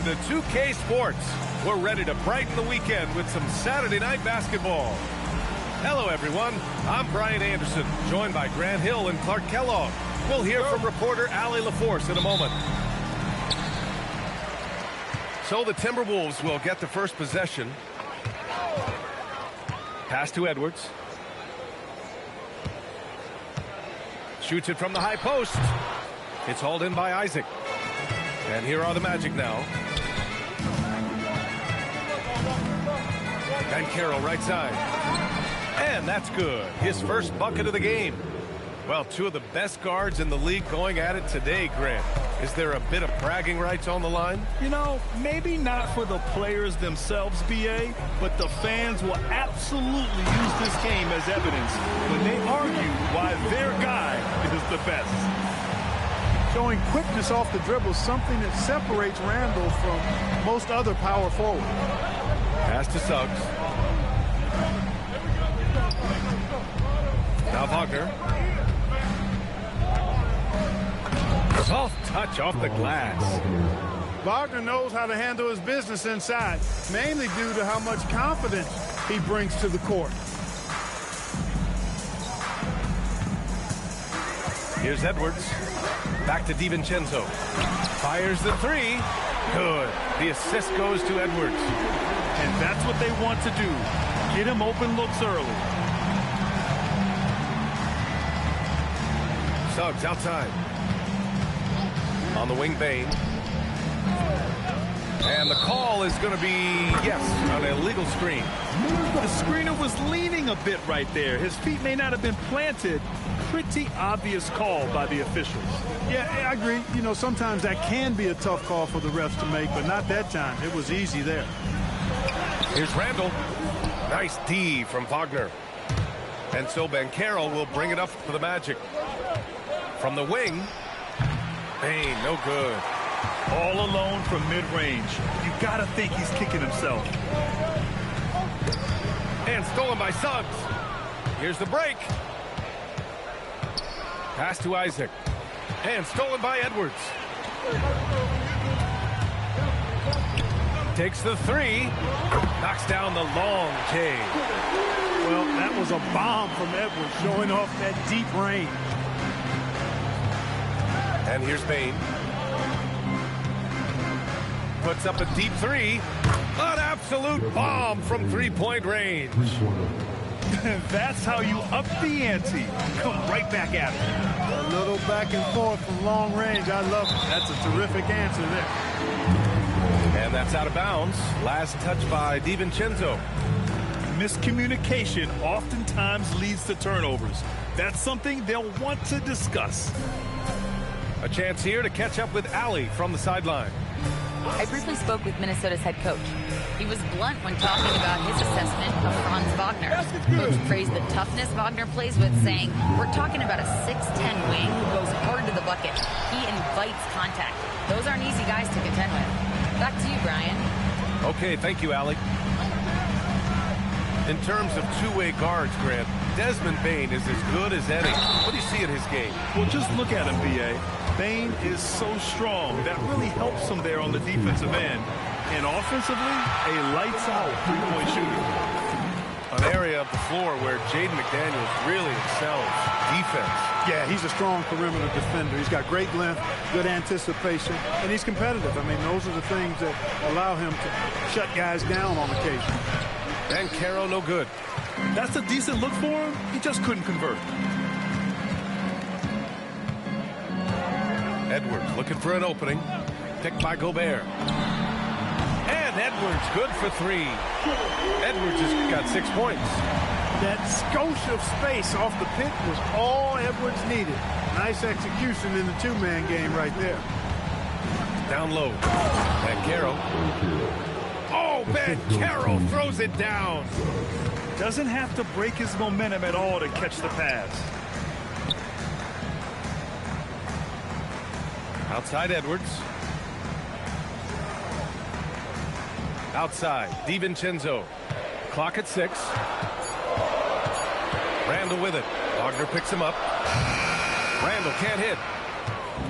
to 2K Sports. We're ready to brighten the weekend with some Saturday night basketball. Hello, everyone. I'm Brian Anderson, joined by Grant Hill and Clark Kellogg. We'll hear from reporter Allie LaForce in a moment. So the Timberwolves will get the first possession. Pass to Edwards. Shoots it from the high post. It's hauled in by Isaac. And here are the Magic now. And Carroll right side. And that's good. His first bucket of the game. Well, two of the best guards in the league going at it today, Grant. Is there a bit of bragging rights on the line? You know, maybe not for the players themselves, B.A., but the fans will absolutely use this game as evidence when they argue why their guy is the best. Showing quickness off the dribble, something that separates Randall from most other power forwards. Pass to Suggs. Now Wagner. Soft touch off the glass. Wagner knows how to handle his business inside, mainly due to how much confidence he brings to the court. Here's Edwards. Back to DiVincenzo. Fires the three. Good. The assist goes to Edwards. And that's what they want to do. Get him open looks early. Suggs outside. On the wing, Bane. And the call is going to be, yes, an illegal screen. The screener was leaning a bit right there. His feet may not have been planted. Pretty obvious call by the officials. Yeah, I agree. You know, sometimes that can be a tough call for the refs to make, but not that time. It was easy there. Here's Randall. Nice D from Wagner. And so Banchero will bring it up for the Magic. From the wing. Bane, no good. All alone from mid-range. You got to think he's kicking himself. And stolen by Suggs. Here's the break. Pass to Isaac. And stolen by Edwards. Takes the three. Knocks down the long J. Well, that was a bomb from Edwards, showing off that deep range. And here's Bane. Puts up a deep three. An absolute bomb from three-point range. That's how you up the ante. Come right back at it. A little back and forth from long range. I love it. That's a terrific answer there. And that's out of bounds. Last touch by DiVincenzo. Miscommunication oftentimes leads to turnovers. That's something they'll want to discuss. A chance here to catch up with Allie from the sideline. I briefly spoke with Minnesota's head coach. He was blunt when talking about his assessment of Franz Wagner. Coach praised the toughness Wagner plays with, saying, "We're talking about a 6'10" wing who goes hard to the bucket. He invites contact. Those aren't easy guys to contend with." Back to you, Brian. Okay, thank you, Allie. In terms of two-way guards, Grant, Desmond Bane is as good as any. What do you see in his game? Well, just look at him, B.A. Bane is so strong. That really helps him there on the defensive end. And offensively, a lights-out three-point shooter. An area of the floor where Jaden McDaniels really excels. Defense. Yeah, he's a strong perimeter defender. He's got great length, good anticipation, and he's competitive. I mean, those are the things that allow him to shut guys down on occasion. And Caro, no good. That's a decent look for him. He just couldn't convert. Edwards looking for an opening. Picked by Gobert. And Edwards good for three. Edwards has got 6 points. That skosh of space off the pick was all Edwards needed. Nice execution in the two-man game right there. Down low. Banchero. Oh, Banchero throws it down. Doesn't have to break his momentum at all to catch the pass. Outside Edwards. Outside, DiVincenzo. Clock at 6. Randall with it. Wagner picks him up. Randall can't hit.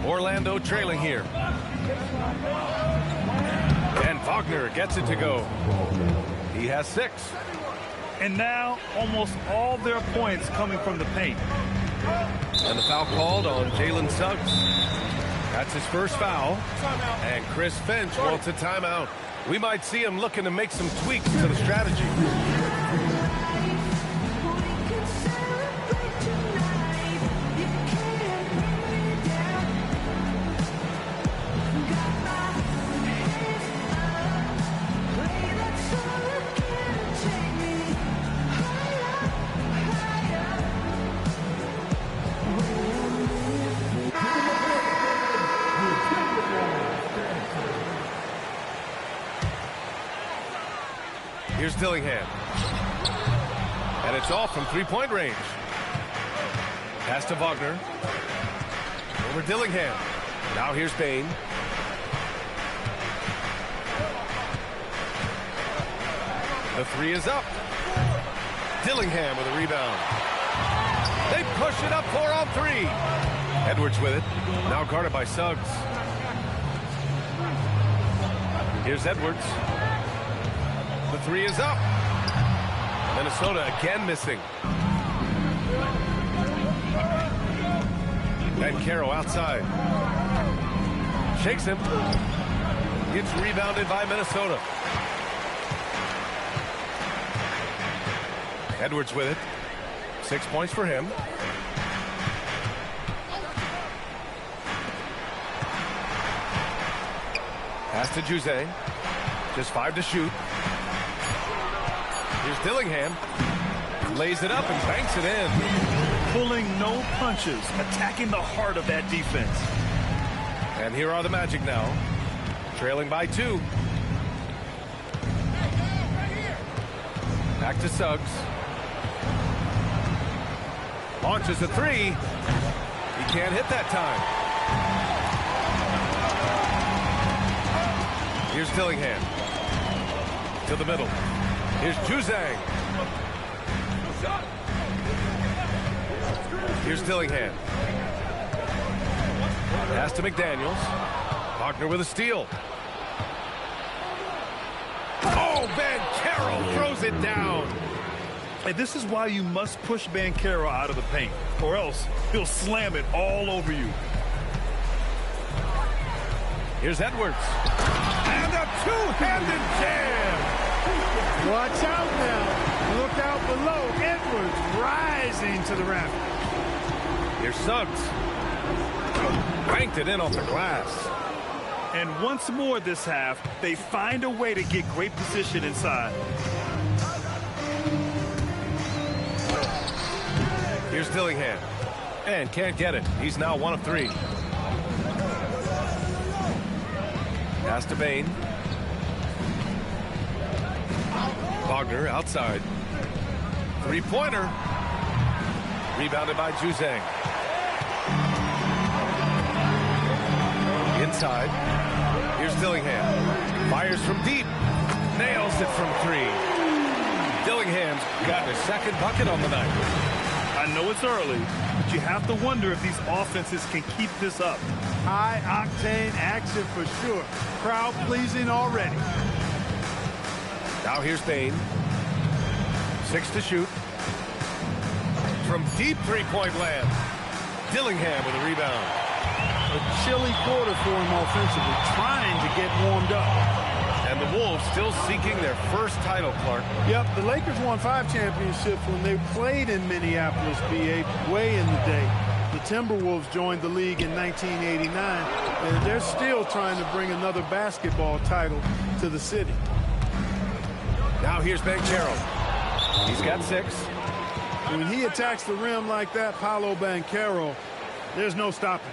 Orlando trailing here. And Wagner gets it to go. He has 6. And now almost all their points coming from the paint. And the foul called on Jalen Suggs. That's his first foul. And Chris Finch wants a timeout. We might see him looking to make some tweaks to the strategy. Here's Dillingham. And it's off from three-point range. Pass to Wagner. Over Dillingham. Now here's Bane. The 3 is up. Dillingham with a rebound. They push it up 4 on 3. Edwards with it. Now guarded by Suggs. Here's Edwards. The 3 is up. Minnesota again missing. Banchero outside. Shakes him. Gets rebounded by Minnesota. Edwards with it. 6 points for him. Pass to Juzang. Just 5 to shoot. Here's Dillingham. Lays it up and banks it in. Pulling no punches, attacking the heart of that defense. And here are the Magic now. Trailing by 2. Back to Suggs. Launches a 3. He can't hit that time. Here's Dillingham. To the middle. Here's Juzang. Here's Dillingham. Pass to McDaniels. Wagner with a steal. Oh, Banchero throws it down. And this is why you must push Banchero out of the paint, or else he'll slam it all over you. Here's Edwards. And a two-handed jam. Watch out now. Look out below. Edwards rising to the rafters. Here's Suggs. Banked it in off the glass. And once more this half, they find a way to get great position inside. Here's Dillingham. And can't get it. He's now 1 of 3. Pass to Bane. Wagner outside. 3-pointer. Rebounded by Juzang. Inside. Here's Dillingham. Fires from deep. Nails it from 3. Dillingham's got his second bucket on the night. I know it's early, but you have to wonder if these offenses can keep this up. High-octane action for sure. Crowd pleasing already. Now here's Bane. 6 to shoot. From deep three-point land. Dillingham with a rebound. A chilly quarter for him offensively, trying to get warmed up. And the Wolves still seeking their first title, Clark. Yep, the Lakers won 5 championships when they played in Minneapolis, BA, way in the day. The Timberwolves joined the league in 1989, and they're still trying to bring another basketball title to the city. Now here's Banchero. He's got 6. When he attacks the rim like that, Paolo Banchero, there's no stopping.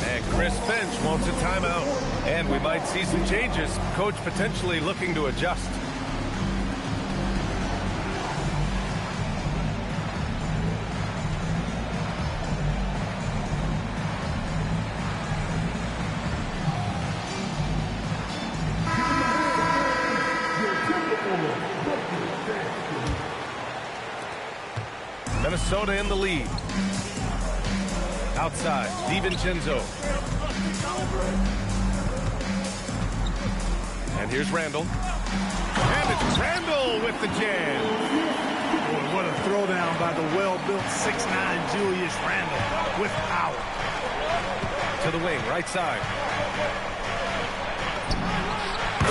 And Chris Finch wants a timeout. And we might see some changes. Coach potentially looking to adjust. Minnesota in the lead. Outside, DiVincenzo. And here's Randall. And it's Randall with the jam. Boy, what a throwdown by the well-built 6'9" Julius Randle with power. To the wing, right side.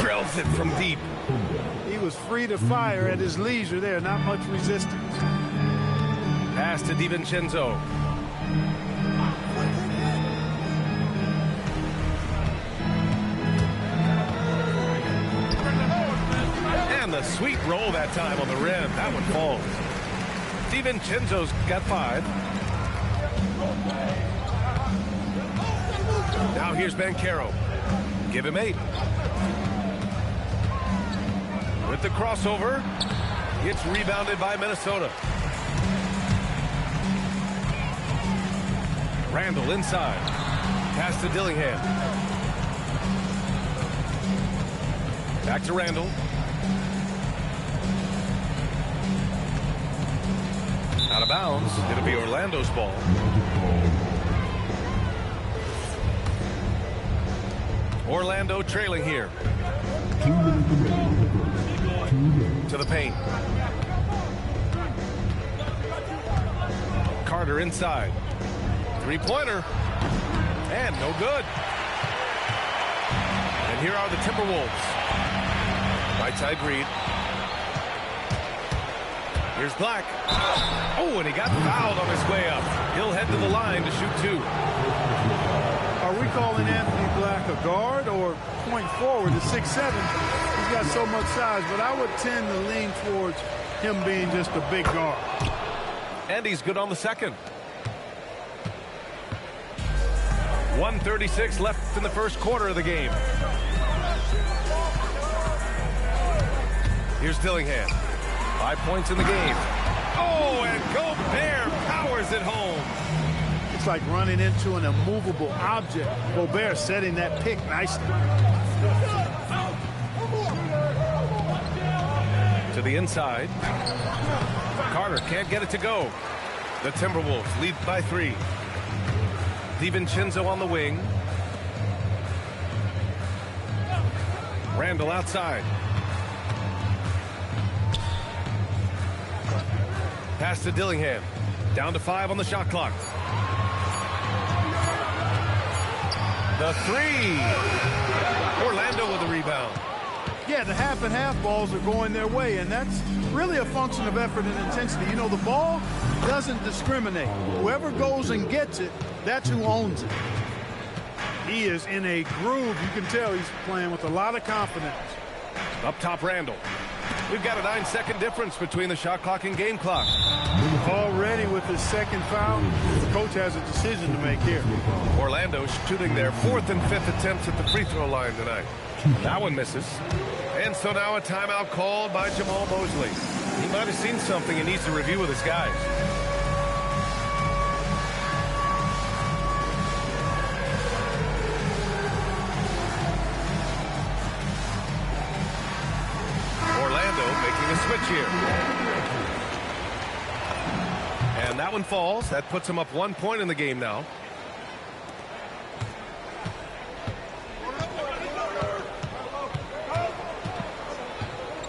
Drills it from deep. He was free to fire at his leisure there, not much resistance. Pass to DiVincenzo. And the sweet roll that time on the rim. That one falls. DiVincenzo's got 5. Now here's Banchero. Give him 8. With the crossover, it's rebounded by Minnesota. Randall inside. Pass to Dillingham. Back to Randall. Out of bounds. It'll be Orlando's ball. Orlando trailing here. To the paint. Carter inside. Three-pointer. And no good. And here are the Timberwolves. Right side Reed. Here's Black. Oh, and he got fouled on his way up. He'll head to the line to shoot 2. Are we calling Anthony Black a guard or point forward at 6'7"? He's got so much size, but I would tend to lean towards him being just a big guard. And he's good on the second. 1:36 left in the first quarter of the game. Here's Dillingham. 5 points in the game. Oh, and Gobert powers it home. It's like running into an immovable object. Gobert setting that pick nicely. To the inside. Carter can't get it to go. The Timberwolves lead by 3. DiVincenzo on the wing. Randall outside. Pass to Dillingham. Down to 5 on the shot clock. The 3. Orlando with the rebound. Yeah, the half and half balls are going their way, and that's really a function of effort and intensity. You know, the ball doesn't discriminate. Whoever goes and gets it, that's who owns it. He is in a groove. You can tell he's playing with a lot of confidence. Up top, Randall. We've got a 9-second difference between the shot clock and game clock. Already with his second foul, the coach has a decision to make here. Orlando shooting their 4th and 5th attempts at the free throw line tonight. That one misses. And so now a timeout called by Jamal Mosley. He might have seen something he needs to review with his guys. Orlando making a switch here. And that one falls. That puts him up 1 point in the game now.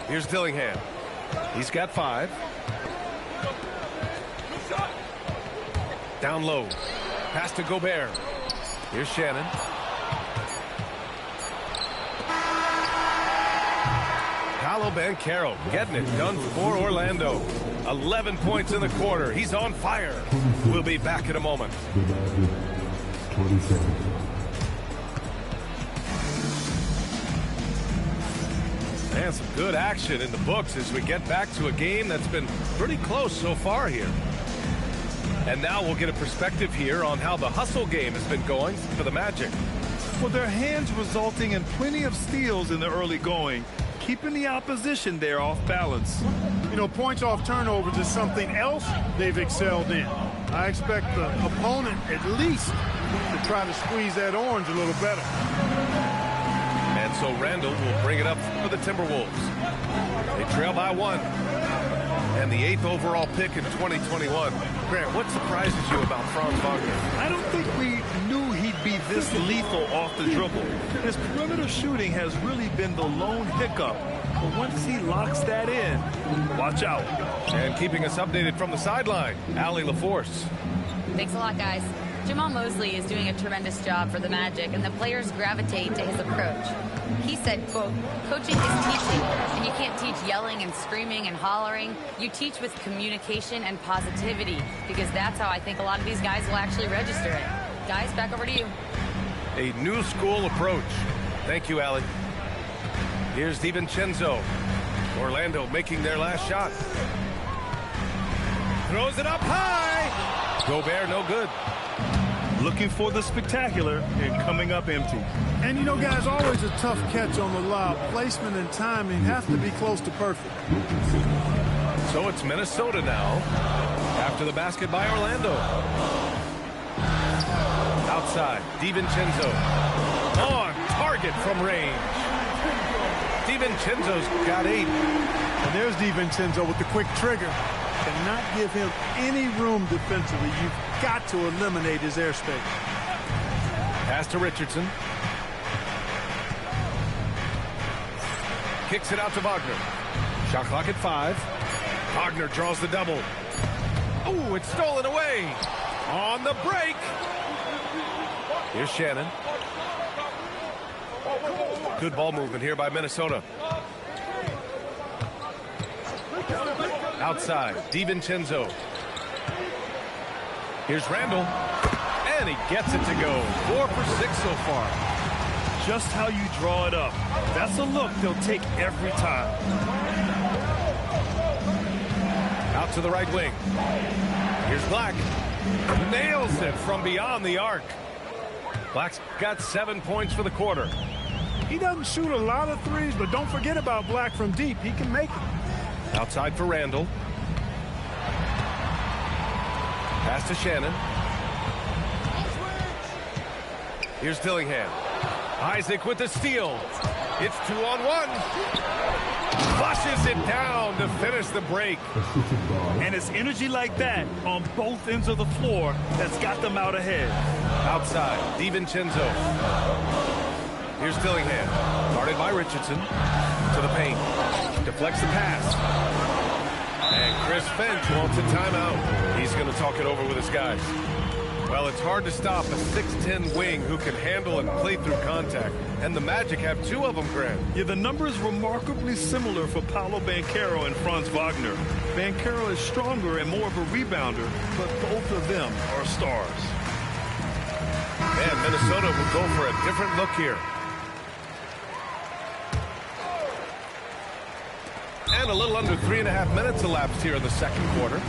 Here's Dillingham. He's got 5. Down low. Pass to Gobert. Here's Shannon. Paolo Banchero getting it done for Orlando. 11 points in the quarter. He's on fire. We'll be back in a moment. 27. And some good action in the books as we get back to a game that's been pretty close so far here. And now we'll get a perspective here on how the hustle game has been going for the Magic. Well, their hands resulting in plenty of steals in the early going, keeping the opposition there off balance. You know, points off turnovers is something else they've excelled in. I expect the opponent at least to try to squeeze that orange a little better. And so Randall will bring it up for the Timberwolves. They trail by 1. and the 8th overall pick in 2021. Grant, what surprises you about Franz Wagner? I don't think we knew he'd be this lethal off the dribble. His perimeter shooting has really been the lone hiccup. But once he locks that in, watch out. And keeping us updated from the sideline, Allie LaForce. Thanks a lot, guys. Jamal Mosley is doing a tremendous job for the Magic, and the players gravitate to his approach. He said, quote, coaching is teaching, and you can't teach yelling and screaming and hollering. You teach with communication and positivity, because that's how I think a lot of these guys will actually register it. Guys, back over to you. A new school approach. Thank you, Allie. Here's DiVincenzo. Orlando making their last shot. Throws it up high. Gobert, no good. Looking for the spectacular and coming up empty. And, you know, guys, always a tough catch on the lob. Placement and timing have to be close to perfect. So it's Minnesota now after the basket by Orlando. Outside, DiVincenzo. On target from range. DiVincenzo's got 8. And there's DiVincenzo with the quick trigger. Cannot give him any room defensively. You've got to eliminate his airspace. Pass to Richardson. Kicks it out to Wagner. Shot clock at 5. Wagner draws the double. Oh, it's stolen away. On the break. Here's Shannon. Good ball movement here by Minnesota. Outside, DiVincenzo. Here's Randall. And he gets it to go. 4 for 6 so far. Just how you draw it up. That's a look they'll take every time. Out to the right wing. Here's Black. Nails it from beyond the arc. Black's got 7 points for the quarter. He doesn't shoot a lot of threes, but don't forget about Black from deep. He can make it. Outside for Randall. Pass to Shannon. Here's Dillingham. Isaac with the steal. It's 2-on-1. Flushes it down to finish the break. And it's energy like that on both ends of the floor that's got them out ahead. Outside, DiVincenzo. Here's Dillingham. Guarded by Richardson. To the paint. Deflects the pass. And Chris Finch wants a timeout. He's going to talk it over with his guys. Well, it's hard to stop a 6'10 wing who can handle and play through contact. And the Magic have 2 of them, Grant. Yeah, the numbers remarkably similar for Paolo Banchero and Franz Wagner. Banchero is stronger and more of a rebounder, but both of them are stars. And Minnesota will go for a different look here. And a little under 3.5 minutes elapsed here in the second quarter.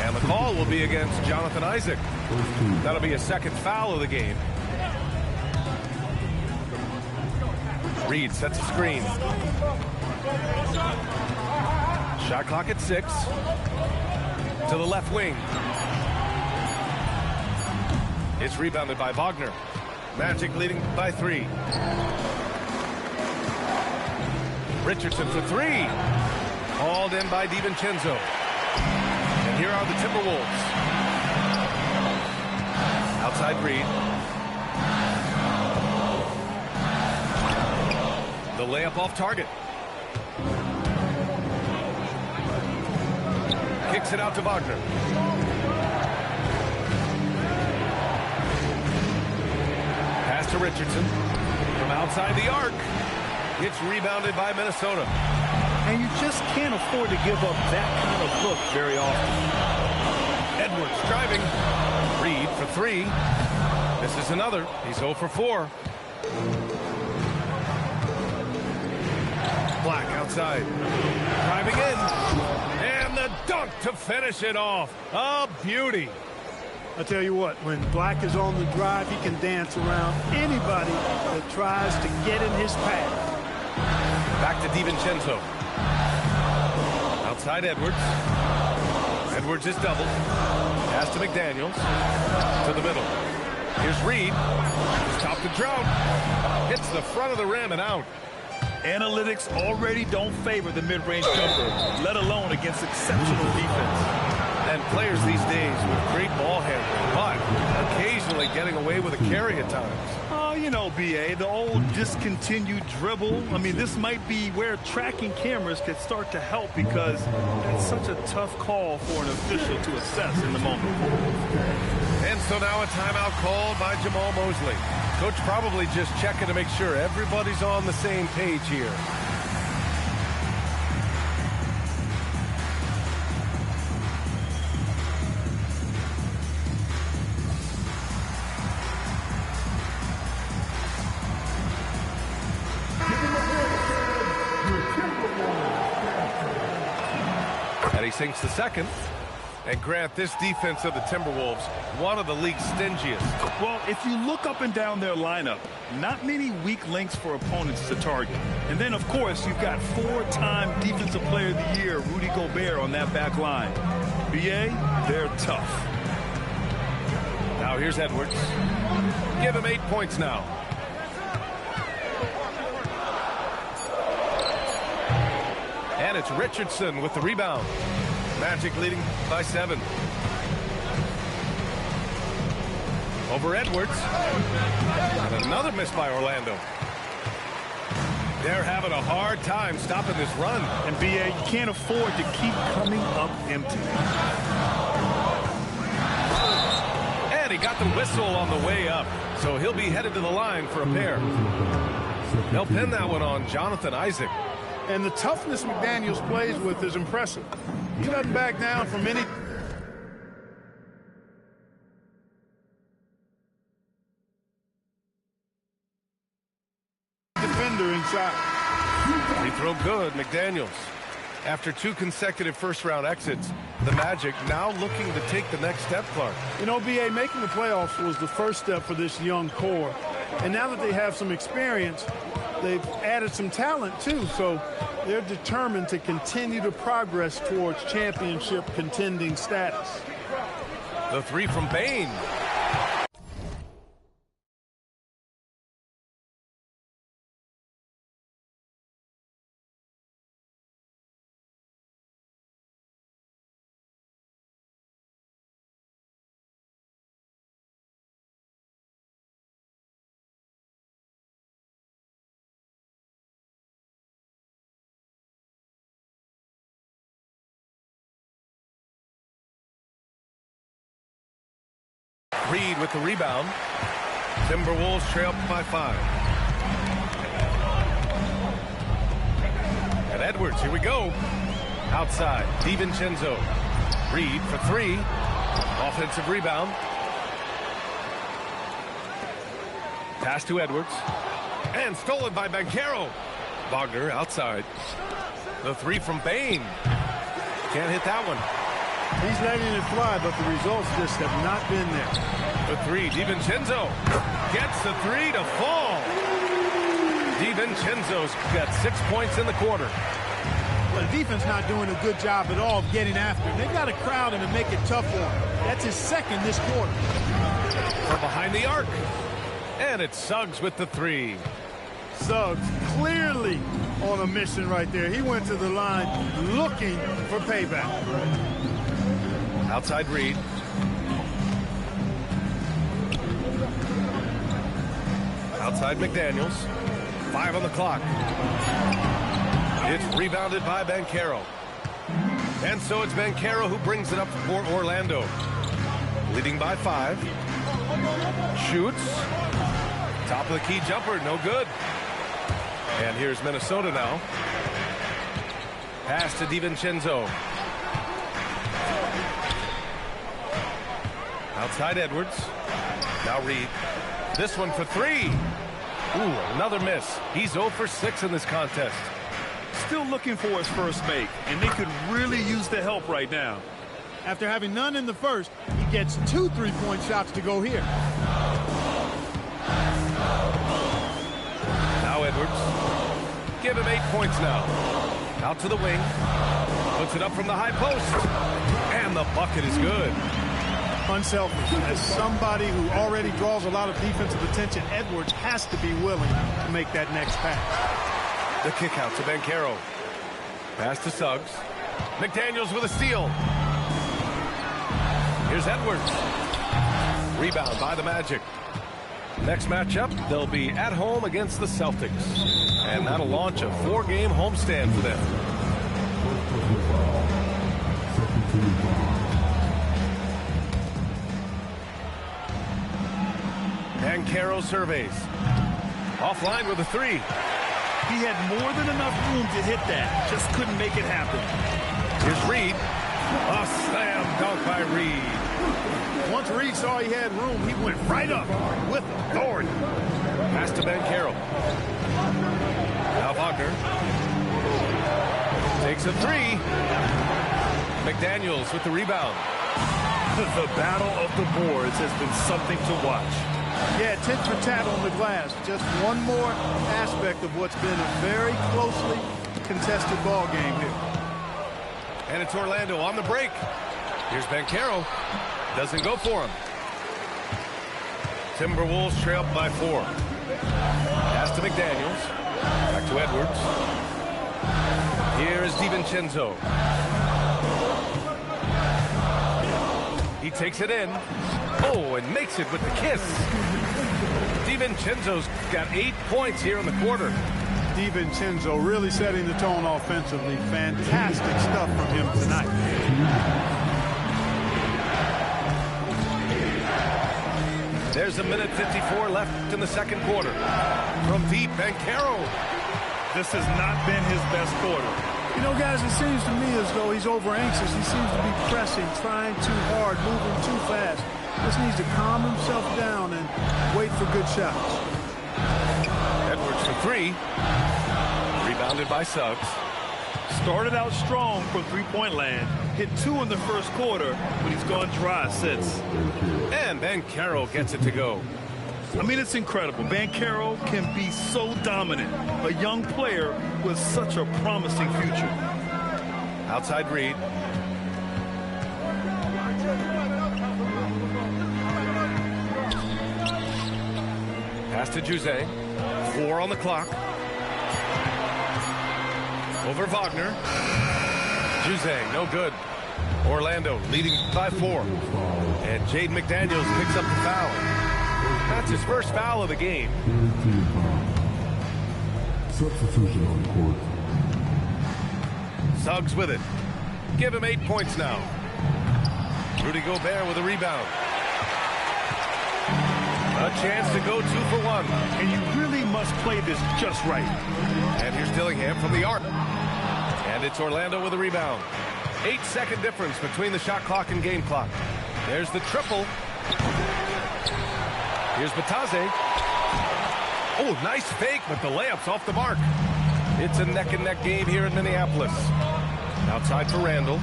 And the call will be against Jonathan Isaac. That'll be a second foul of the game. Reed sets a screen. Shot clock at 6. To the left wing. It's rebounded by Wagner. Magic leading by 3. Richardson for 3. Hauled in by DiVincenzo. And here are the Timberwolves. Outside Reed. The layup off target. Kicks it out to Wagner. Pass to Richardson. From outside the arc. It's rebounded by Minnesota. And you just can't afford to give up that kind of look very often. Edwards driving. Reed for 3. This is another. He's 0 for 4. Black outside. Driving in. And the dunk to finish it off. A beauty. I tell you what, when Black is on the drive, he can dance around anybody that tries to get in his path. Back to DiVincenzo. Outside Edwards. Edwards is doubled. Pass to McDaniels. To the middle. Here's Reed. He's topped the drought. Hits the front of the rim and out. Analytics already don't favor the mid-range jumper, let alone against exceptional defense. And players these days with great ball handling, but occasionally getting away with a carry at times. You know, B.A., the old discontinued dribble. I mean, this might be where tracking cameras could start to help because that's such a tough call for an official to assess in the moment. And so now a timeout called by Jamal Mosley. Coach probably just checking to make sure everybody's on the same page here. And he sinks the second. And Grant, this defense of the Timberwolves, one of the league's stingiest. Well, if you look up and down their lineup, not many weak links for opponents to target. And then, of course, you've got four-time Defensive Player of the Year, Rudy Gobert, on that back line. B.A., they're tough. Now here's Edwards. Give him 8 points now. And it's Richardson with the rebound. Magic leading by 7. Over Edwards. And another miss by Orlando. They're having a hard time stopping this run. And B.A., you can't afford to keep coming up empty. And he got the whistle on the way up. So he'll be headed to the line for a pair. They'll pin that one on Jonathan Isaac. And the toughness McDaniels plays with is impressive. He doesn't back down from any defender inside. He threw good, McDaniels. After 2 consecutive first-round exits, the Magic now looking to take the next step, Clark. You know, B.A., making the playoffs was the first step for this young core. And now that they have some experience, they've added some talent, too. So they're determined to continue to progress towards championship contending status. The 3 from Bane. Reed with the rebound. Timberwolves trail by 5. And Edwards, here we go. Outside, DiVincenzo. Reed for 3. Offensive rebound. Pass to Edwards. And stolen by Banchero. Wagner outside. The 3 from Bane. Can't hit that one. He's letting it fly, but the results just have not been there. The 3, DiVincenzo gets the 3 to fall. DiVincenzo's got 6 points in the quarter. Well, the defense not doing a good job at all of getting after him. They've got to crowd him and make it tough for him. That's his second this quarter. From behind the arc. And it's Suggs with the 3. Suggs clearly on a mission right there. He went to the line looking for payback. Outside Reed. Outside McDaniels. 5 on the clock. It's rebounded by Banchero. And so it's Banchero who brings it up for Orlando. Leading by 5. Shoots. Top of the key jumper, no good. And here's Minnesota now. Pass to DiVincenzo. Outside Edwards. Now Reed. This one for 3. Ooh, another miss. He's 0 for 6 in this contest. Still looking for his first make, and they could really use the help right now. After having none in the first, he gets 2 3-point shots to go here. Now Edwards. Give him 8 points now. Out to the wing. Puts it up from the high post. And the bucket is good. Unselfish. As somebody who already draws a lot of defensive attention, Edwards has to be willing to make that next pass. The kick out to Banchero. Pass to Suggs. McDaniels with a steal. Here's Edwards. Rebound by the Magic. Next matchup, they'll be at home against the Celtics. And that'll launch a 4-game homestand for them. Banchero surveys. Offline with a 3. He had more than enough room to hit that. Just couldn't make it happen. Here's Reed. A slam dunk by Reed. Once Reed saw he had room, he went right up with authority. Pass to Banchero. Now Wagner. Takes a 3. McDaniels with the rebound. The battle of the boards has been something to watch. Yeah, tit for tat on the glass. Just one more aspect of what's been a very closely contested ball game here. And it's Orlando on the break. Here's Banchero. Doesn't go for him. Timberwolves trail by 4. Pass to McDaniels. Back to Edwards. Here is DiVincenzo. He takes it in. Oh, and makes it with the kiss. DiVincenzo's got 8 points here in the quarter. DiVincenzo really setting the tone offensively. Fantastic stuff from him tonight. There's a minute 54 left in the second quarter. From deep, Banchero. This has not been his best quarter. You know, guys, it seems to me as though he's over-anxious. He seems to be pressing, trying too hard, moving too fast. Just needs to calm himself down and wait for good shots. Edwards for 3. Rebounded by Suggs. Started out strong from three-point land. Hit 2 in the first quarter, but he's gone dry since. And Banchero gets it to go. I mean, it's incredible. Banchero can be so dominant. A young player with such a promising future. Outside Reed. Pass to Juzang. 4 on the clock. Over Wagner. Juzang, no good. Orlando leading by 4. And Jaden McDaniels picks up the foul. That's his first foul of the game. Substitution on the court. Suggs with it. Give him 8 points now. Rudy Gobert with a rebound. A chance to go 2 for 1. And you really must play this just right. And here's Dillingham from the arc. And it's Orlando with a rebound. 8-second difference between the shot clock and game clock. There's the triple. Here's Batase. Oh, nice fake, but the layup's off the mark. It's a neck-and-neck game here in Minneapolis. Outside for Randall.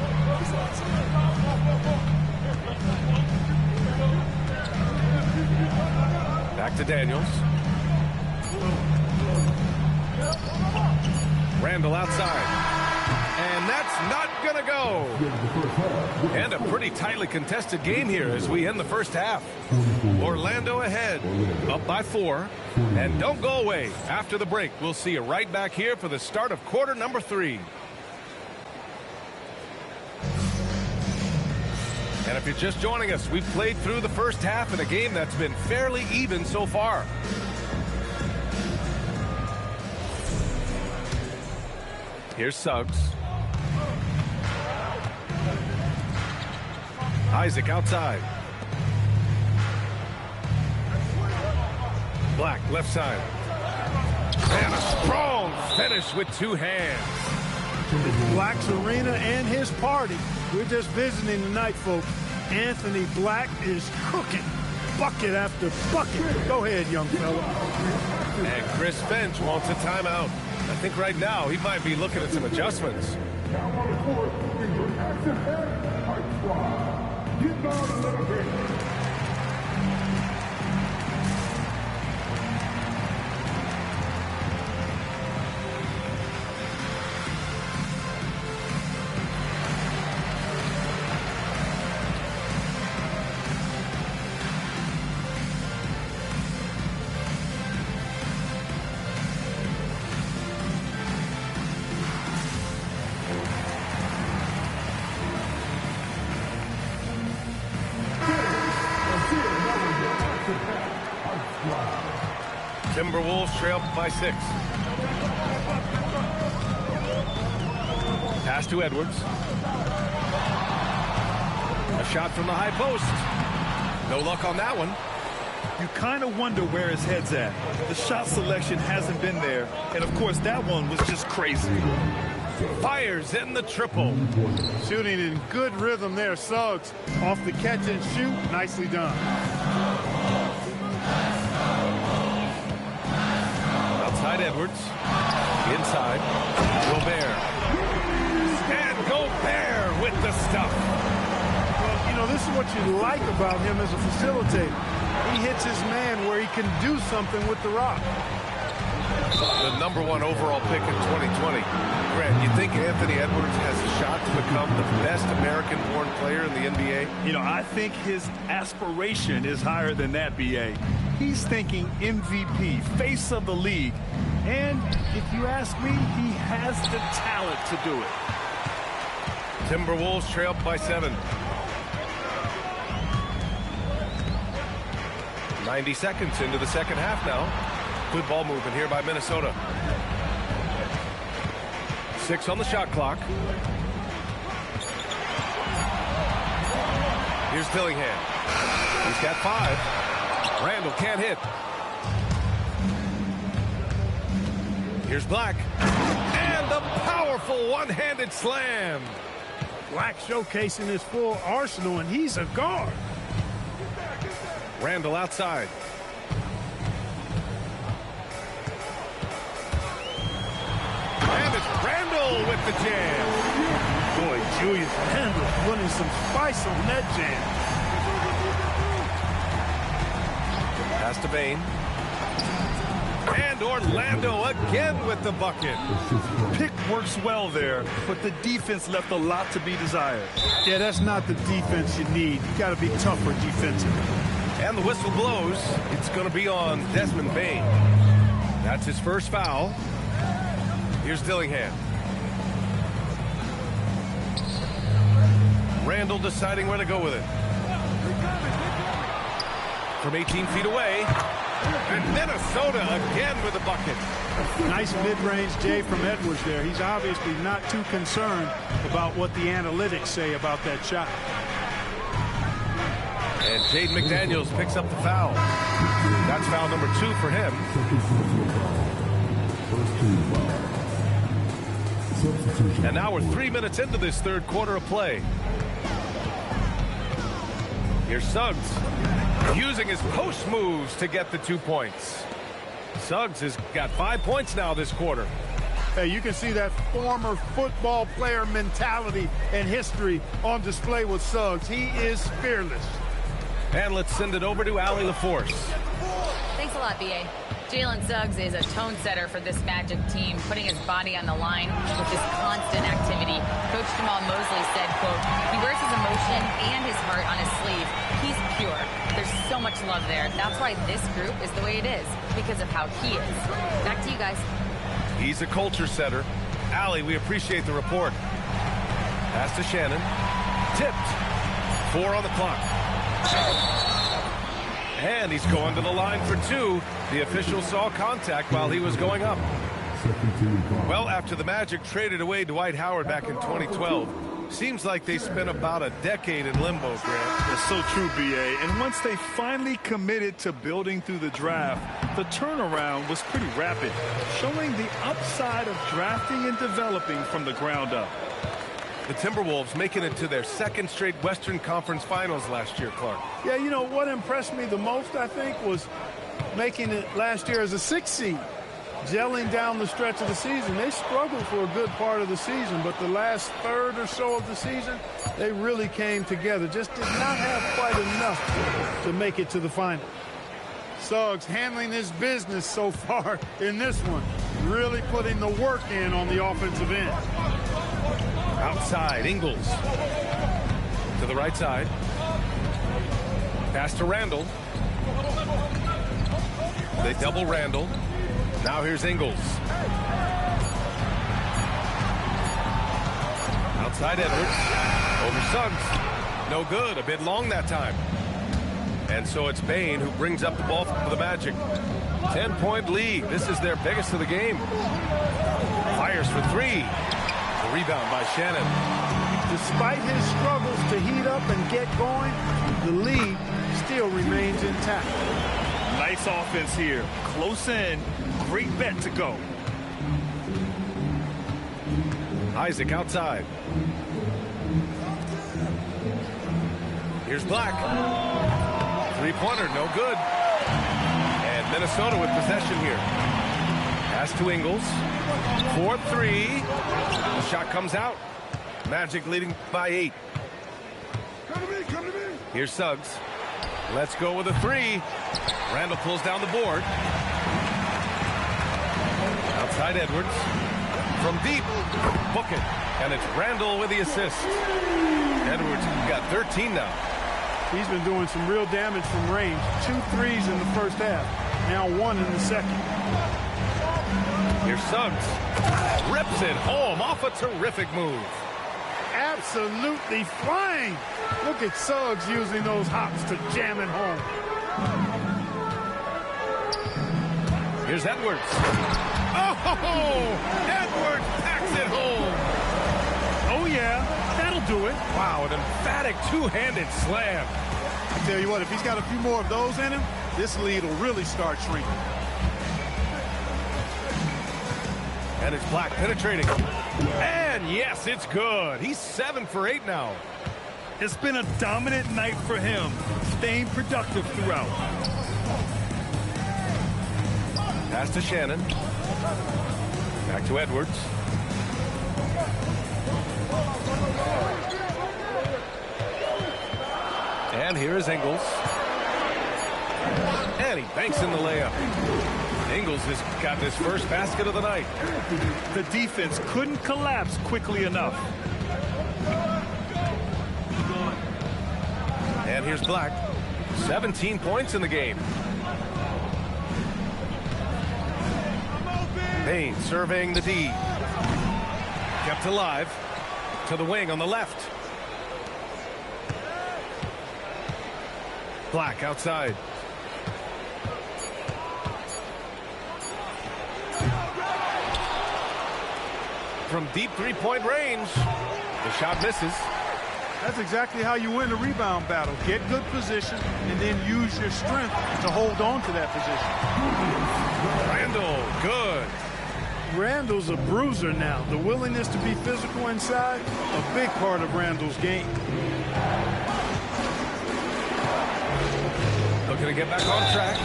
Back to Daniels. Randall outside. And that's not going to go. And a pretty tightly contested game here as we end the first half. Orlando ahead, up by 4. And don't go away. After the break, we'll see you right back here for the start of quarter number 3. And if you're just joining us, we've played through the first half in a game that's been fairly even so far. Here's Suggs. Isaac outside. Black left side. And a strong finish with 2 hands. Black's arena and his party. We're just visiting tonight, folks. Anthony Black is cooking. Bucket after bucket. Go ahead, young fella. And Chris Finch wants a timeout. I think right now he might be looking at some adjustments. Get down a little bit. Timberwolves trail by 6. Pass to Edwards. A shot from the high post. No luck on that one. You kind of wonder where his head's at. The shot selection hasn't been there. And, of course, that one was just crazy. Fires in the triple. Shooting in good rhythm there. Suggs off the catch and shoot. Nicely done. Outside Edwards. Inside. Gobert. And Gobert with the stuff. Well, you know, this is what you like about him as a facilitator. He hits his man where he can do something with the rock. The #1 overall pick in 2020. Grant, you think Anthony Edwards has a shot to become the best American-born player in the NBA? You know, I think his aspiration is higher than that, B.A. He's thinking MVP, face of the league. And if you ask me, he has the talent to do it. Timberwolves trail by 7. 90 seconds into the second half now. Good ball movement here by Minnesota. 6 on the shot clock. Here's Dillingham. He's got 5. Randall can't hit. Here's Black. And the powerful one-handed slam. Black showcasing his full arsenal, and he's a guard. Randall outside. And it's Randall with the jam. Boy, Julius Randall putting some spice on that jam. Pass to Bane. And Orlando again with the bucket. Pick works well there, but the defense left a lot to be desired. Yeah, that's not the defense you need. You got to be tougher defensively. And the whistle blows. It's going to be on Desmond Bane. That's his first foul. Here's Dillingham. Randall deciding where to go with it. From 18 feet away. And Minnesota again with a bucket. Nice mid-range J from Edwards there. He's obviously not too concerned about what the analytics say about that shot. And Jaden McDaniels picks up the foul. That's foul number 2 for him. And now we're 3 minutes into this third quarter of play. Here's Suggs using his post moves to get the 2 points. Suggs has got 5 points now this quarter. Hey, you can see that former football player mentality and history on display with Suggs. He is fearless. And let's send it over to Allie LaForce. Thanks a lot, B.A. Jalen Suggs is a tone setter for this Magic team, putting his body on the line with this constant activity. Coach Jamal Mosley said, quote, he wears his emotion and his heart on his sleeve. He's pure. There's so much love there. That's why this group is the way it is, because of how he is. Back to you guys. He's a culture setter. Allie, we appreciate the report. Pass to Shannon. Tipped. 4 on the clock. And he's going to the line for 2. The official saw contact while he was going up. Well, after the Magic traded away Dwight Howard back in 2012, seems like they spent about a decade in limbo, Grant. That's so true, B.A. And once they finally committed to building through the draft, the turnaround was pretty rapid, showing the upside of drafting and developing from the ground up. The Timberwolves making it to their 2nd straight Western Conference Finals last year, Clark. Yeah, you know, what impressed me the most, I think, was making it last year as a 6th seed. Gelling down the stretch of the season. They struggled for a good part of the season, but the last third or so of the season, they really came together. Just did not have quite enough to make it to the final. Suggs handling his business so far in this one. Really putting the work in on the offensive end. Outside, Ingles. To the right side. Pass to Randall. They double Randall. Now here's Ingles. Outside Edwards. Over Suggs. No good. A bit long that time. And so it's Bane who brings up the ball for the Magic. 10-point lead. This is their biggest of the game. Fires for three. The rebound by Shannon. Despite his struggles to heat up and get going, the lead still remains intact. Nice offense here. Close in. Great bet to go. Isaac outside. Here's Black. Three-pointer, no good. And Minnesota with possession here. Pass to Ingles. 4-3. The shot comes out. Magic leading by 8. Here's Suggs. Let's go with a three. Randall pulls down the board. Outside Edwards. From deep. Book it. And it's Randall with the assist. Edwards got 13 now. He's been doing some real damage from range. 2 threes in the first half. Now 1 in the second. Here's Suggs. Rips it home off a terrific move. Absolutely flying. Look at Suggs using those hops to jam it home. Here's Edwards. Oh, Edwards packs it home. Oh, yeah, that'll do it. Wow, an emphatic two-handed slam. I tell you what, if he's got a few more of those in him, this lead will really start shrinking. And it's Black penetrating. And yes, it's good. He's 7 for 8 now. It's been a dominant night for him, staying productive throughout. Pass to Shannon. Back to Edwards. And here is Ingles. And he banks in the layup. Ingles has got his first basket of the night. The defense couldn't collapse quickly enough. And here's Black. 17 points in the game. Bain surveying the D. Kept alive. To the wing on the left. Black outside. From deep three-point range. The shot misses. That's exactly how you win the rebound battle. Get good position and then use your strength to hold on to that position. Randall, good. Randall's a bruiser now. The willingness to be physical inside, a big part of Randall's game. Looking to get back on track.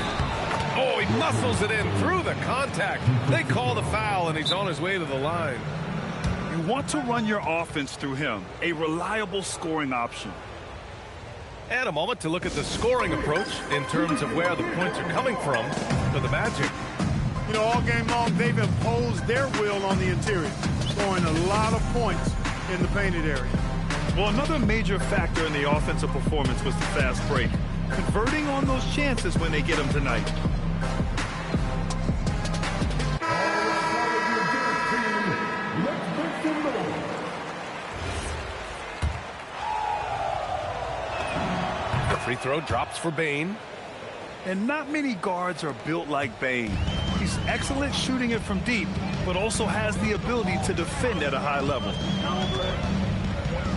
Oh, he muscles it in through the contact. They call the foul, and he's on his way to the line. You want to run your offense through him, a reliable scoring option. And a moment to look at the scoring approach in terms of where the points are coming from for the Magic. You know, all game long, they've imposed their will on the interior, scoring a lot of points in the painted area. Well, another major factor in the offensive performance was the fast break. Converting on those chances when they get them tonight. The free throw drops for Bain. And not many guards are built like Bain. He's excellent shooting it from deep, but also has the ability to defend at a high level.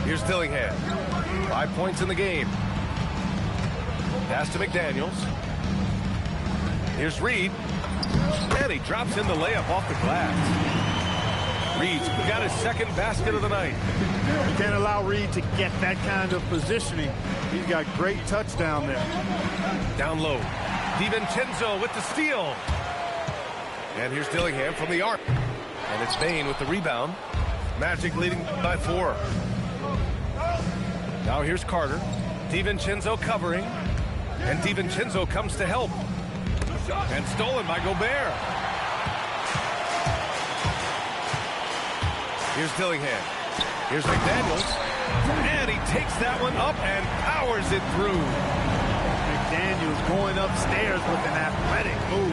Here's Dillingham. 5 points in the game. Pass to McDaniels. Here's Reed. And he drops in the layup off the glass. Reed's got his second basket of the night. You can't allow Reed to get that kind of positioning. He's got great touch down there. Down low. DiVincenzo with the steal. And here's Dillingham from the arc. And it's Bain with the rebound. Magic leading by 4. Now here's Carter. DiVincenzo covering. And DiVincenzo comes to help. And stolen by Gobert. Here's Dillingham. Here's McDaniels. And he takes that one up and powers it through. McDaniels going upstairs with an athletic move.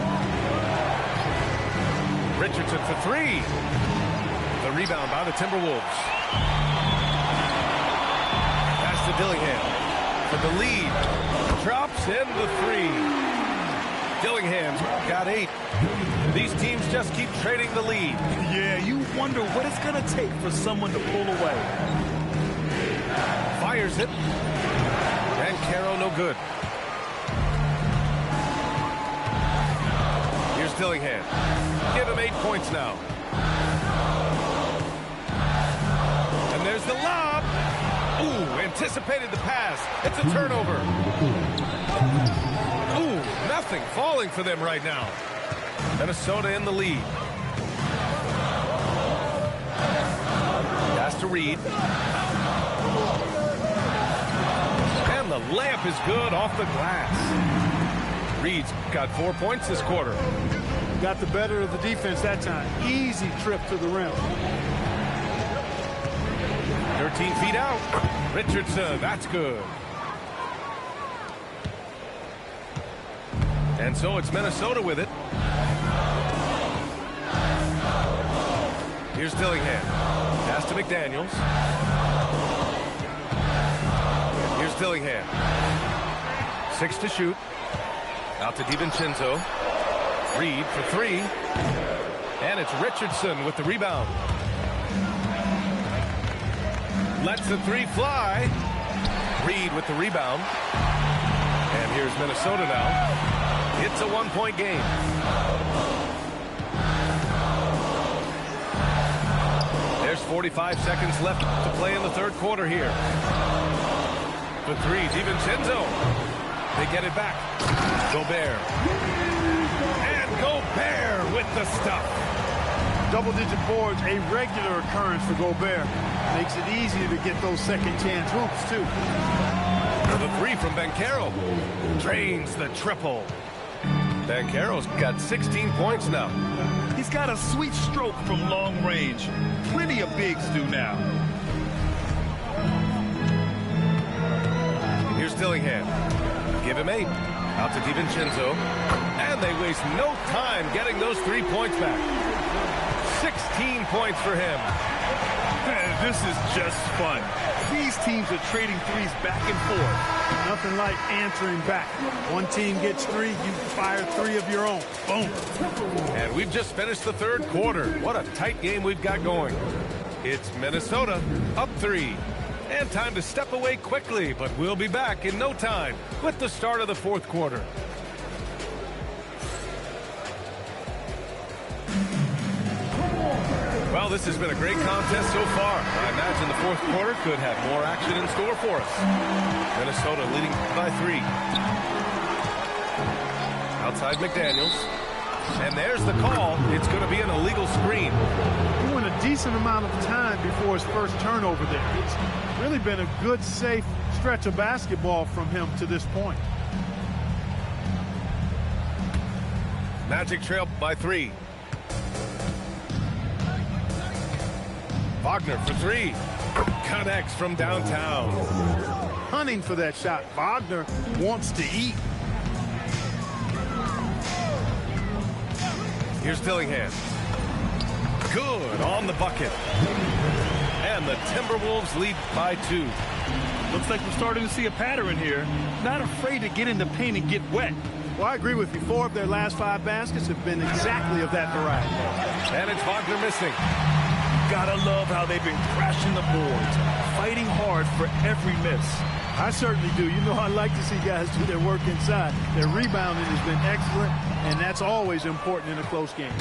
Richardson for 3. The rebound by the Timberwolves. Pass to Dillingham for the lead. Drops in the 3. Dillingham's got 8. These teams just keep trading the lead. Yeah, you wonder what it's going to take for someone to pull away. Fires it. And Caro no good. Here's Dillingham. Give him 8 points now. And there's the lob. Ooh, anticipated the pass. It's a turnover. Ooh, nothing falling for them right now. Minnesota in the lead. Pass to Reed. And the layup is good off the glass. Reed's got 4 points this quarter. Got the better of the defense that time. Easy trip to the rim. 13 feet out. Richardson, that's good. And so it's Minnesota with it. Here's Dillingham. Pass to McDaniels. Here's Dillingham. 6 to shoot. Out to DiVincenzo. Reed for 3. And it's Richardson with the rebound. Lets the 3 fly. Reed with the rebound. And here's Minnesota now. It's a 1-point game. There's 45 seconds left to play in the third quarter here. The 3, DiVincenzo. They get it back. Gobert. And Gobert with the stuff. Double-digit boards, a regular occurrence for Gobert. Makes it easier to get those second-chance hoops, too. The 3 from Banchero. Drains the triple. Banchero's got 16 points now. He's got a sweet stroke from long range. Plenty of bigs do now. Here's Dillingham. Give him 8. Out to DiVincenzo. And they waste no time getting those 3 points back. 16 points for him. This is just fun. These teams are trading threes back and forth. Nothing like answering back. One team gets 3, you fire 3 of your own. Boom. And we've just finished the third quarter. What a tight game we've got going. It's Minnesota up 3. And time to step away quickly, but we'll be back in no time with the start of the fourth quarter. Well, this has been a great contest so far. I imagine the fourth quarter could have more action in store for us. Minnesota leading by 3. Outside McDaniels. And there's the call. It's going to be an illegal screen. He went a decent amount of time before his first turnover there. It's really been a good, safe stretch of basketball from him to this point. Magic trail by 3. Wagner for 3. Connects from downtown. Hunting for that shot. Wagner wants to eat. Here's Dillingham. Good on the bucket. And the Timberwolves lead by 2. Looks like we're starting to see a pattern here. Not afraid to get in the paint and get wet. Well, I agree with you. 4 of their last 5 baskets have been exactly of that variety. And it's Wagner missing. Gotta love how they've been crashing the boards, fighting hard for every miss. I certainly do. You know, I like to see guys do their work inside. Their rebounding has been excellent, and that's always important in a close game.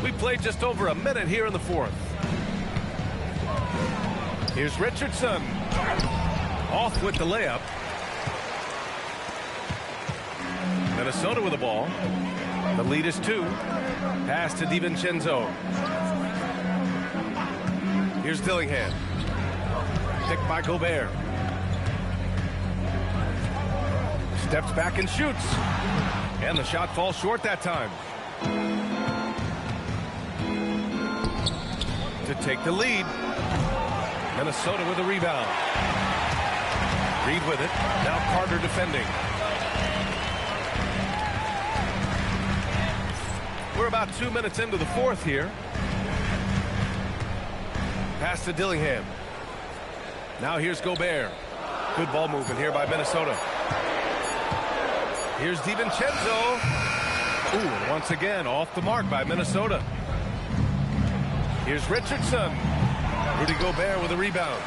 We played just over a minute here in the fourth. Here's Richardson. Off with the layup. Minnesota with the ball. The lead is 2. Pass to DiVincenzo. Here's Dillingham. Picked by Gobert. Steps back and shoots. And the shot falls short that time. To take the lead. Minnesota with a rebound. Reed with it. Now Carter defending. We're about 2 minutes into the fourth here. Pass to Dillingham. Now here's Gobert. Good ball movement here by Minnesota. Here's DiVincenzo. Ooh, and once again, off the mark by Minnesota. Here's Richardson. Rudy Gobert with a rebound.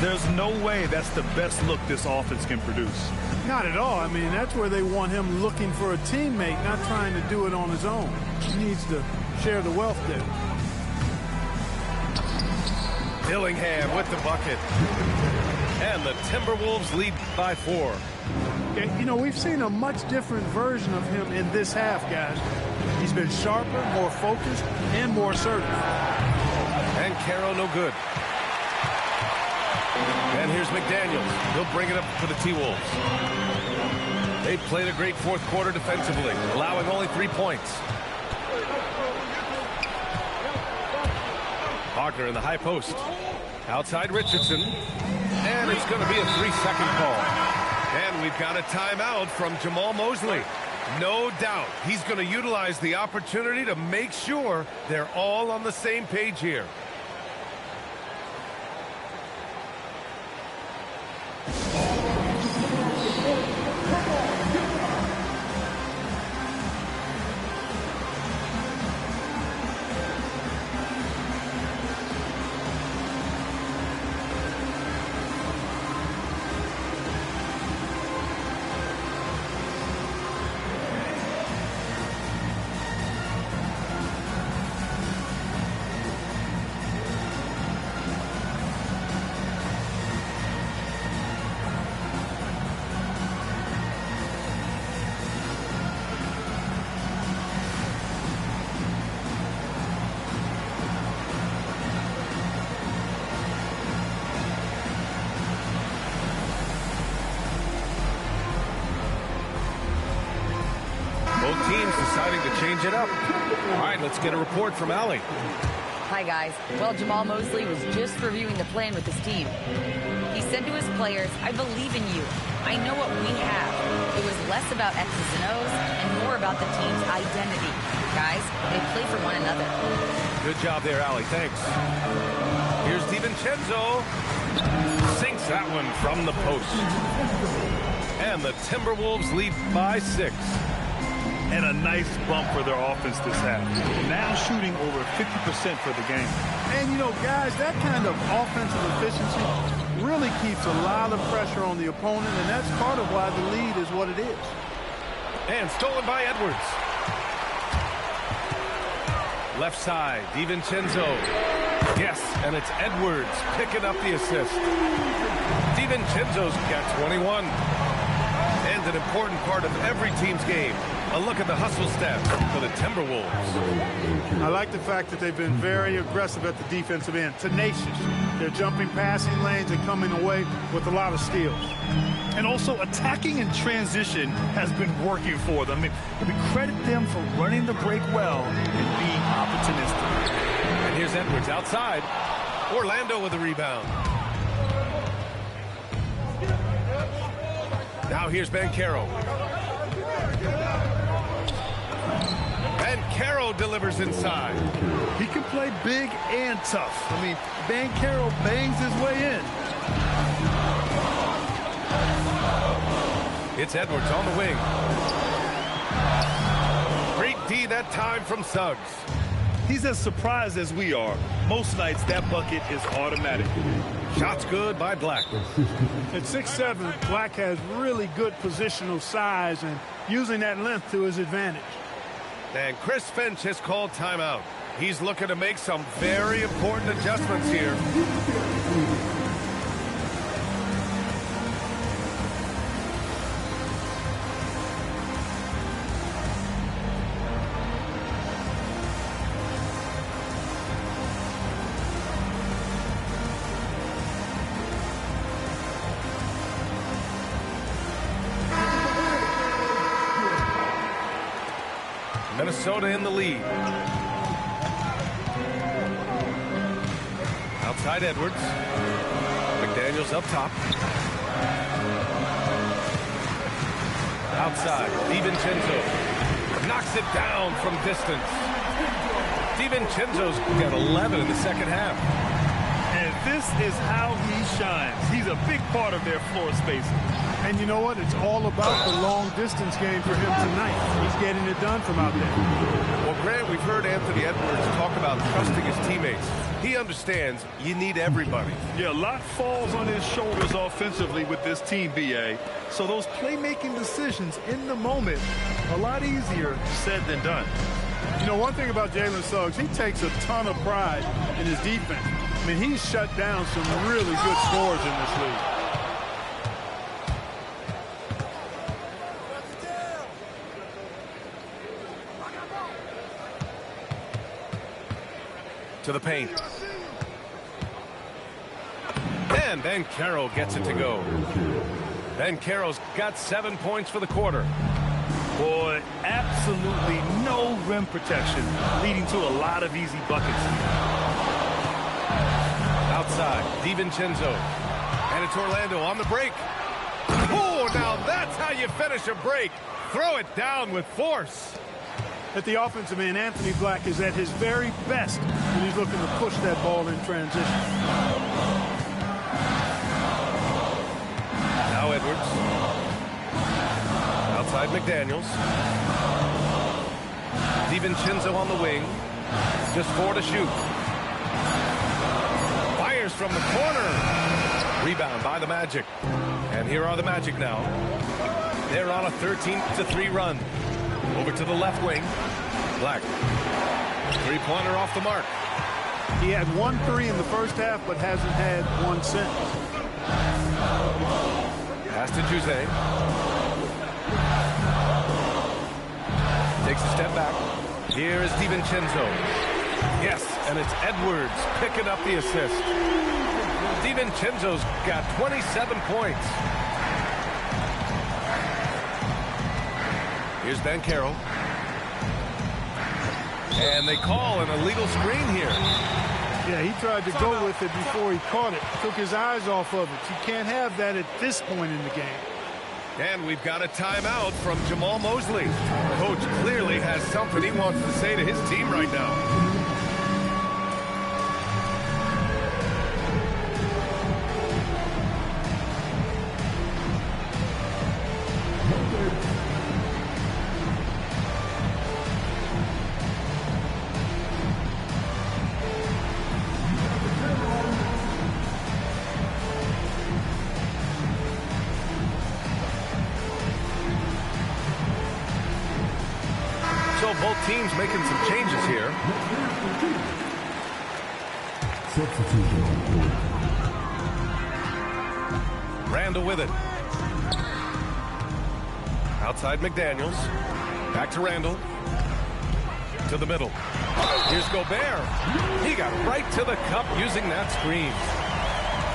There's no way that's the best look this offense can produce. Not at all. I mean, that's where they want him looking for a teammate, not trying to do it on his own. He needs to share the wealth there. Dillingham with the bucket. And the Timberwolves lead by 4. And, you know, we've seen a much different version of him in this half, guys. He's been sharper, more focused, and more assertive. And Caro no good. And here's McDaniels. He'll bring it up for the T-Wolves. They played a great fourth quarter defensively, allowing only 3 points. Wagner in the high post. Outside Richardson. And it's going to be a 3-second call. And we've got a timeout from Jamal Mosley. No doubt he's going to utilize the opportunity to make sure they're all on the same page here. Both teams deciding to change it up. All right, let's get a report from Allie. Hi, guys. Well, Jamal Mosley was just reviewing the plan with his team. He said to his players, I believe in you. I know what we have. It was less about X's and O's and more about the team's identity. Guys, they play for one another. Good job there, Allie. Thanks. Here's DiVincenzo. Sinks that one from the post. And the Timberwolves lead by 6. And a nice bump for their offense this half. Now shooting over 50% for the game. And, you know, guys, that kind of offensive efficiency really keeps a lot of pressure on the opponent, and that's part of why the lead is what it is. And stolen by Edwards. Left side, DiVincenzo. Yes, and it's Edwards picking up the assist. DiVincenzo's got 21. And an important part of every team's game. A look at the hustle stats for the Timberwolves. I like the fact that they've been very aggressive at the defensive end, tenacious. They're jumping passing lanes and coming away with a lot of steals. And also attacking in transition has been working for them. I mean, we credit them for running the break well and being opportunistic. And here's Edwards outside. Orlando with a rebound. Now here's Banchero. Banchero delivers inside. He can play big and tough. I mean, Banchero bangs his way in. It's Edwards on the wing. Great D that time from Suggs. He's as surprised as we are. Most nights, that bucket is automatic. Shots good by Black. At 6'7", Black has really good positional size and using that length to his advantage. And Chris Finch has called timeout. He's looking to make some very important adjustments here. Minnesota in the lead. Outside Edwards. McDaniels up top. Outside, DiVincenzo knocks it down from distance. DiVincenzo's got 11 in the second half. And this is how he shines. He's a big part of their floor spacing. And you know what? It's all about the long distance game for him tonight. He's getting it done from out there. Well, Grant, we've heard Anthony Edwards talk about trusting his teammates. He understands you need everybody. Yeah, a lot falls on his shoulders offensively with this team, B.A. So those playmaking decisions in the moment, a lot easier said than done. You know, one thing about Jalen Suggs, he takes a ton of pride in his defense. I mean, he's shut down some really good scores in this league. To the paint. And Banchero gets it to go. Banchero's got 7 points for the quarter. Boy, absolutely no rim protection, leading to a lot of easy buckets. Outside, DiVincenzo. And it's Orlando on the break. Oh, now that's how you finish a break. Throw it down with force. At the offensive end, Anthony Black is at his very best when he's looking to push that ball in transition. Now Edwards. Outside McDaniels. DiVincenzo on the wing. Just 4 to shoot. Fires from the corner. Rebound by the Magic. And here are the Magic now. They're on a 13-3 run. Over to the left wing. Black. Three-pointer off the mark. He had 1 3 in the first half, but hasn't had one since. Pass to Jose. Takes a step back. Here is DiVincenzo. Yes, and it's Edwards picking up the assist. DiVincenzo's got 27 points. Here's Banchero. And they call an illegal screen here. Yeah, he tried to go with it before he caught it. Took his eyes off of it. You can't have that at this point in the game. And we've got a timeout from Jamal Mosley. Coach clearly has something he wants to say to his team right now. So both teams making some changes here. Substitution on court. Randall with it. Outside McDaniels. Back to Randall. To the middle. Here's Gobert. He got right to the cup using that screen.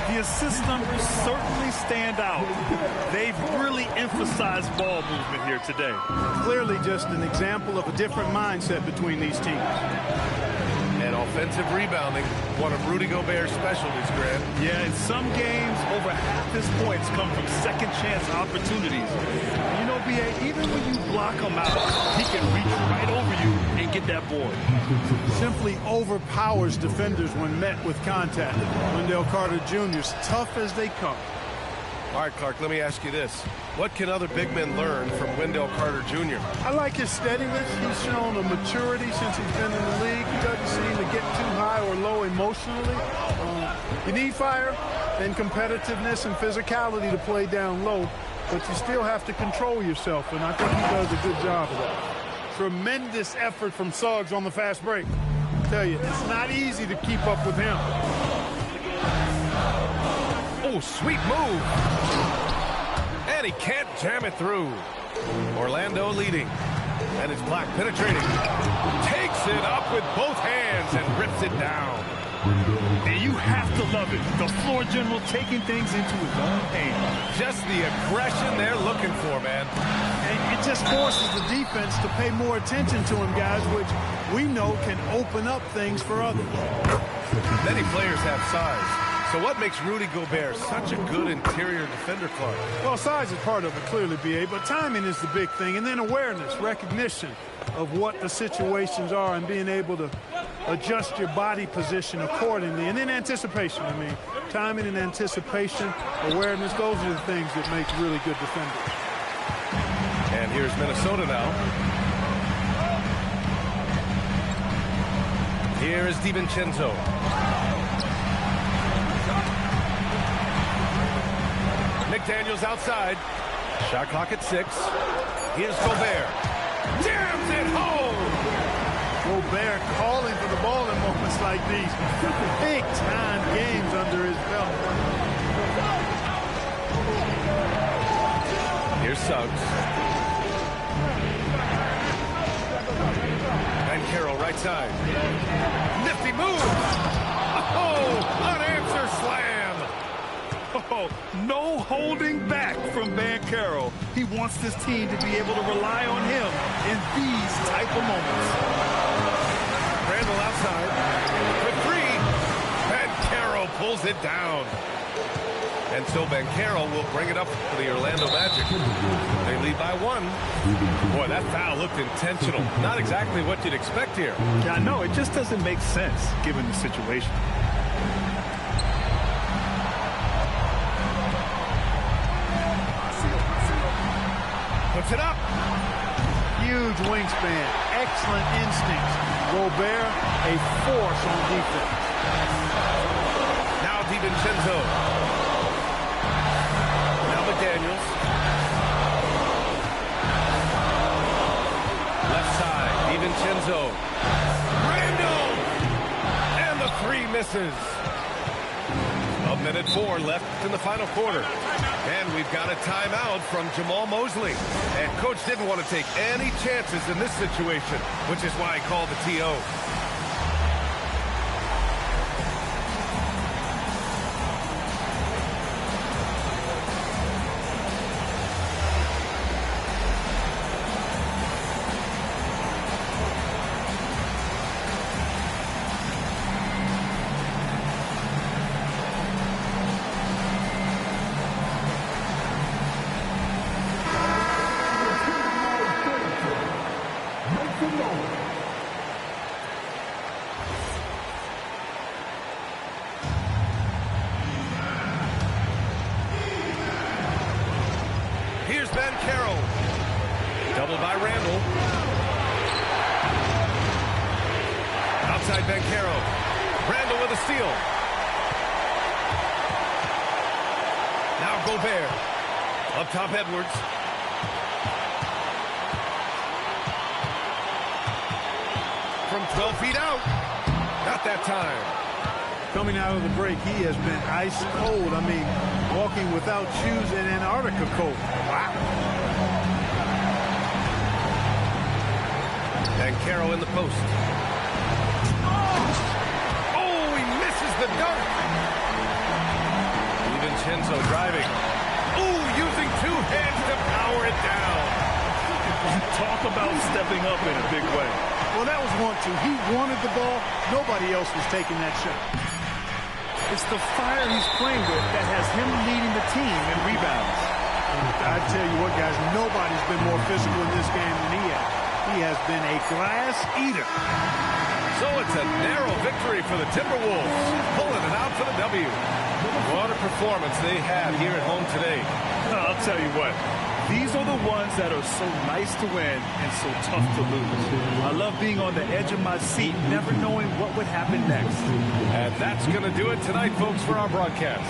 The assist numbers certainly stand out. They've really emphasized ball movement here today. Clearly just an example of a different mindset between these teams. And offensive rebounding, one of Rudy Gobert's specialties, Grant. Yeah, in some games, over half his points come from second chance opportunities. You know, B.A., even when you block him out, he can reach right over you and get that board. Simply overpowers defenders when met with contact. Wendell Carter Jr. is tough as they come. All right, Clark, let me ask you this. What can other big men learn from Wendell Carter Jr.? I like his steadiness. He's shown a maturity since he's been in the league. He doesn't seem to get too high or low emotionally. You need fire and competitiveness and physicality to play down low, but you still have to control yourself, and I think he does a good job of that. Tremendous effort from Suggs on the fast break. I tell you, it's not easy to keep up with him. Oh, sweet move. And he can't jam it through. Orlando leading. And it's Black penetrating. Takes it up with both hands and rips it down. And you have to love it. The floor general taking things into his own hands. Just the aggression they're looking for, man. And it just forces the defense to pay more attention to him, guys, which we know can open up things for others. Many players have size. So what makes Rudy Gobert such a good interior defender, Clark? Well, size is part of it, clearly, B.A., but timing is the big thing, and then awareness, recognition of what the situations are and being able to adjust your body position accordingly. And then anticipation. I mean, timing and anticipation, awareness, those are the things that make really good defenders. And here's Minnesota now. Here is DiVincenzo. McDaniels outside. Shot clock at 6. Here's Gobert. Jams it home. Gobert calling for the ball in moments like these. Big-time games under his belt. Here's Suggs. And Carroll right side. Nifty move. Oh, unanswered slam. Oh, no holding back from Banchero. He wants this team to be able to rely on him in these type of moments. Randall outside for 3. Banchero pulls it down. And so Banchero will bring it up for the Orlando Magic. They lead by 1. Boy, that foul looked intentional. Not exactly what you'd expect here. Yeah, I know. It just doesn't make sense given the situation. Puts it up. Huge wingspan. Excellent instincts. Gobert, a force on defense. Now DiVincenzo. Now McDaniels. Left side, DiVincenzo. Randall! And the 3 misses. 1:04 left in the final quarter. And we've got a timeout from Jamal Mosley. And Coach didn't want to take any chances in this situation, which is why he called the TO. Here's Banchero. Doubled by Randall. Outside Banchero. Randall with a steal. Now Gobert. Up top Edwards. From 12 feet out. Not that time. Coming out of the break, he has been ice cold. I mean, walking without shoes in Antarctica cold. Wow. Banchero in the post. Oh, he misses the dunk. DiVincenzo driving. Oh, using 2 hands to power it down. Talk about stepping up in a big way. Well, that was 1-2. He wanted the ball. Nobody else was taking that shot. It's the fire he's playing with that has him leading the team in rebounds. I tell you what, guys, nobody's been more physical in this game than he has. He has been a glass eater. So it's a narrow victory for the Timberwolves, pulling it out for the W. What a performance they had here at home today. I'll tell you what. These are the ones that are so nice to win and so tough to lose. I love being on the edge of my seat, never knowing what would happen next. And that's going to do it tonight, folks, for our broadcast.